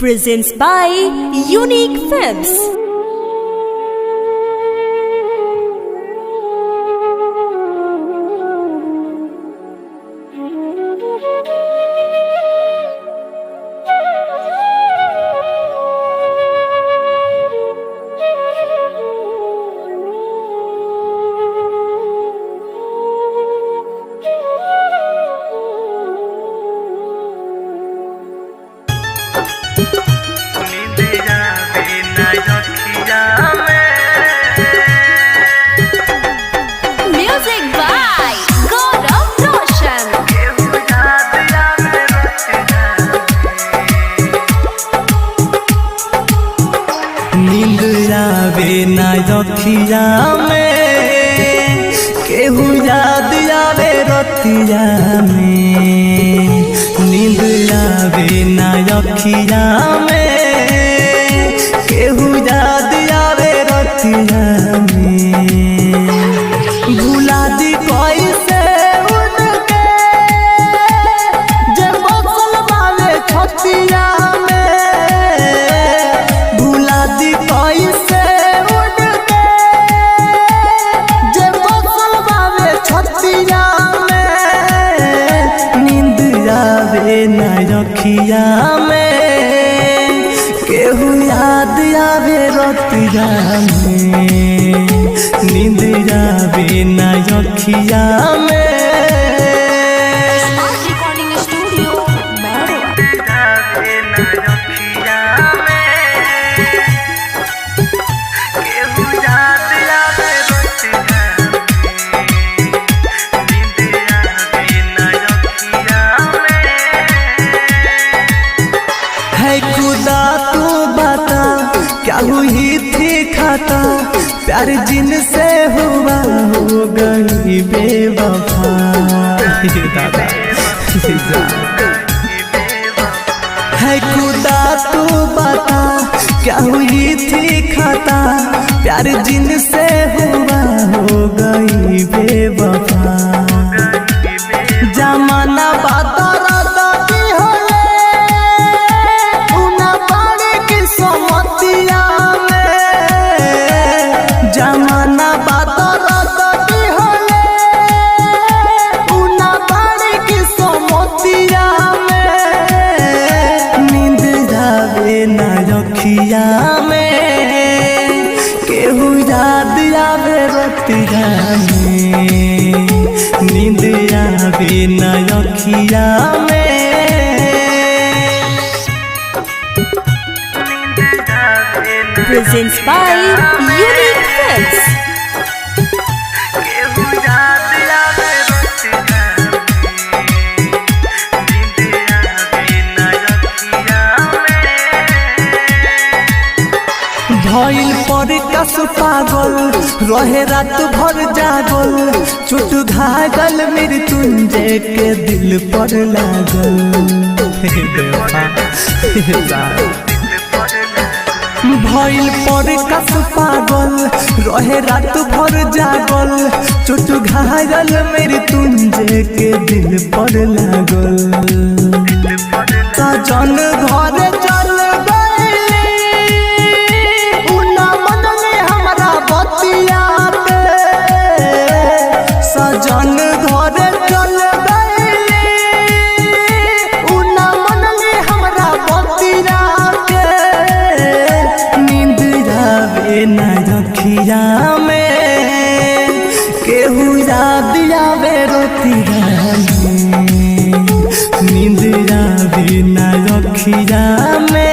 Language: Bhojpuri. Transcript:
presents by Unique Films. Music by Gaurav Roshan. नींद आवे ना रखिया में केहू याद आवे रतिया में। नींद आवे ना रखिया में केहू याद आवे रतिया में। भुला दी कैसे उनके जे बसल वाले छतिया में। भुला दी कैसे उनके जे बसल वाले छतिया में। नींद आवे ना रखिया में केहू याद आवे रतिया में। नींद आवे ना रखिया में। Smart Recording Studio, Mehruwa. है खुदा तू बता क्या हुई थी खाता। प्यार जिनसे हुआ हो गई बेवफा। दादा है खुदा तू बता क्या हुई थी खाता। प्यार जिनसे हुआ हो गई बेवफा। जमाना बाता जमाना बात रती होले उना बाड़ी की सोमतिया में। नींद आवे ना रखिया में केहू याद आवे रतिया में। नींद आवे ना रखिया में। Presents by Unique Films. भइल पर कस पागल रहे रात भर जागल। चोट घायल मृत्युंजय के दिल पर लागल। भइल पर कस पागल रहे रात भर जागल। चोट घायल मृत्युंजय के दिल पर लागल। सजन घर चल गइली उना मन में हमरा बतिया पे। सजन घर चल गइली उना मन में हमरा बतिया पे। नींद आवे ना रखिया में केहू याद आवे रतिया में। नींद आवे ना रखिया में।